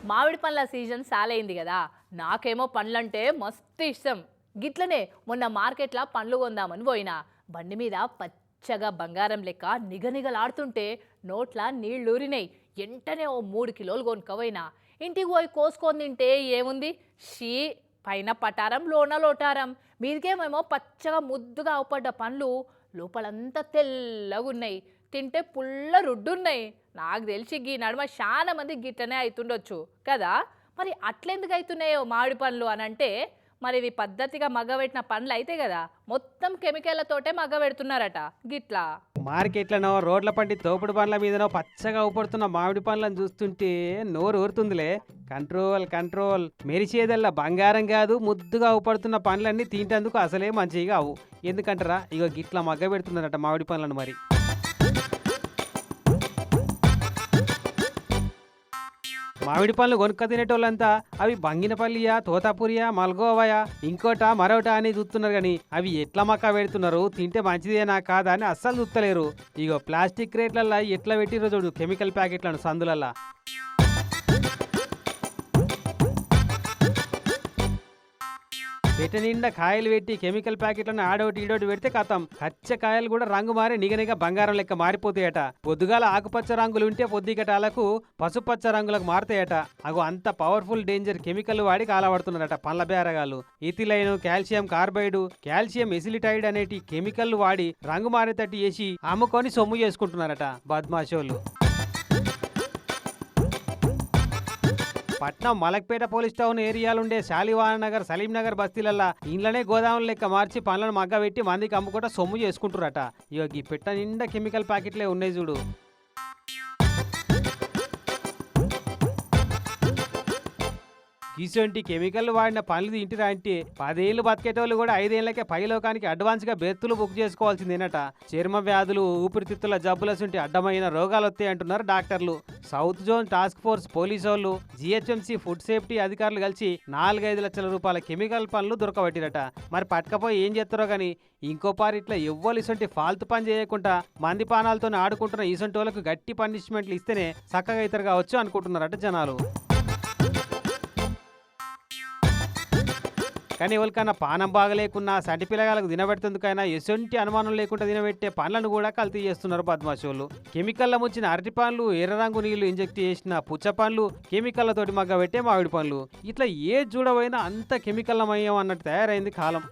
మామిడి పండ్ల సీజన్ సాలైంది కదా. నాకేమో పండ్లంటే మస్తు ఇష్టం. గిట్లనే మొన్న మార్కెట్‌ల పండ్లు కొందామని పోయినా. బండి మీద పచ్చగా బంగారం లెక్క నిగనిగలాడుతుంటే నోట్ల నీళ్లూరినయి. ఎంటనే ఓ 3 కిలోలు కొనుక్కపోయినా. ఇంటికి పోయి కోసుకొని తింటే ఏముంది? షీ! పైన పటారం లోన లోటారం. మీదికేమేమో పచ్చగా ముద్దుగా అవుపడ్డ పండ్లు లోపలంతా తెల్లగున్నాయి. తింటే పుల్ల రుడ్డున్నాయి. నాకు తెలిసి గీ నడుమ చాలా మంది గిట్టనే అవుతుండొచ్చు కదా. మరి అట్లెందుకు అవుతున్నాయో మామిడి పండ్లు అని అంటే, మరి ఇవి పద్ధతిగా మగ్గబెట్టిన పండ్లు అయితే కదా, మొత్తం కెమికల్లతోటే మగ్గబెడుతున్నారట గిట్లా. మార్కెట్లనో రోడ్ల పంటి తోపుడు పండ్ల మీదనో పచ్చగా ఊపడుతున్న మామిడి పండ్లను చూస్తుంటే నోరు ఊరుతుందిలే. Control control. మెరిసేదల్లా బంగారం కాదు, ముద్దుగా ఊపడుతున్న పండ్లన్నీ తింటందుకు అసలే మంచివి కావు. ఎందుకంటారా? ఇగో గిట్లా మగ్గ పెడుతున్నారట మామిడి పండ్లను మరి. మామిడి పండ్లు కొనుక్క తినేటోళ్ళంతా అవి బంగినపల్లియా, తోతాపురియా, మల్గోవయా, ఇంకోట మరోట అని చూస్తున్నారు కానీ అవి ఎట్లా మక్క పెడుతున్నారు, తింటే మంచిదేనా కాదా అని అస్సలు చూస్తలేరు. ఇగో ప్లాస్టిక్ రేట్లల్లా ఎట్లా పెట్టిరో చూడు కెమికల్ ప్యాకెట్లను సందులల్లా. పెట్ట నిండా కాయలు పెట్టి కెమికల్ ప్యాకెట్లను ఆడోటి ఈడోటి పెడితే కథం కచ్చ కాయలు కూడా రంగు మారి నిగనిగా బంగారం లెక్క మారిపోతాయట. పొద్దుగాల ఆకుపచ్చ రంగులు ఉంటే పొద్దుగటాలకు పసుపచ్చ రంగులకు మారుతాయట. అగో అంత పవర్ఫుల్ డేంజర్ కెమికల్ వాడి కాలబడుతున్నారట పండ్ల బేరగాళ్ళు. ఇథిలైన్, కాల్షియం కార్బైడ్, కాల్షియం ఎసిలిటైడ్ అనేటి కెమికల్ వాడి రంగు మారేటట్టు చేసి అమ్ముకొని సొమ్ము చేసుకుంటున్నారట బద్మాషోళ్ళు. పట్నం మలక్పేట పోలీస్ టౌన్ ఏరియాలుండే శాలివాన్ నగర్, సలీం నగర్ బస్తీలల్లా ఇంట్లోనే గోదాములు లెక్క మార్చి పండ్లను మగ్గబెట్టి మందికి అమ్ముకుంటా సొమ్ము చేసుకుంటురట. ఇగో ఈ పెట్ట నిండా కెమికల్ ప్యాకెట్లే ఉన్నాయి చూడు. ఇటువంటి కెమికల్ వాడిన పండ్లు తింటిరా అంటే 10 ఏళ్ళు బతికేటోళ్ళు కూడా 5 ఏళ్లకే పైలోకానికి అడ్వాన్స్ గా బెర్తులు బుక్ చేసుకోవాల్సిందేనట. చర్మ వ్యాధులు, ఊపిరితిత్తుల జబ్బుల సుంటి అడ్డమైన రోగాలు వస్తాయి అంటున్నారు డాక్టర్లు. సౌత్ జోన్ టాస్క్ ఫోర్స్ పోలీసోళ్ళు, జిహెచ్ఎంసీ ఫుడ్ సేఫ్టీ అధికారులు కలిసి 4-5 లక్షల రూపాయల కెమికల్ పండ్లు దొరకబట్టిరట. మరి పట్టుకపోయి ఏం చేస్తారో గానీ ఇంకో పారి ఇట్లా ఎవ్వరు ఇసొంటి ఫాల్తు పని చేయకుండా మంది పానాలతో ఆడుకుంటున్న ఈసొంటోళ్ళకు గట్టి పనిష్మెంట్లు ఇస్తేనే చక్కగా ఇతరు కావచ్చు అనుకుంటున్నారట జనాలు. కానీ ఎవరికైనా పానం బాగలేకున్నా సంటి పిల్లగాలకు తినబెడుతుందుకైనా ఎసొంటి అనుమానం లేకుండా తినబెట్టే పండ్లను కూడా కల్తీ చేస్తున్నారు బద్మాషోళ్ళు. కెమికల్ల ముంచిన అరటి పండ్లు, ఎర్ర రంగు నీళ్లు ఇంజెక్ట్ చేసిన పుచ్చ పండ్లు, కెమికల్లతోటి మగ్గబెట్టే మామిడి పండ్లు, ఇట్లా ఏ చూడబోయినా అంత కెమికల్లమయం అన్నట్టు తయారైంది కాలం.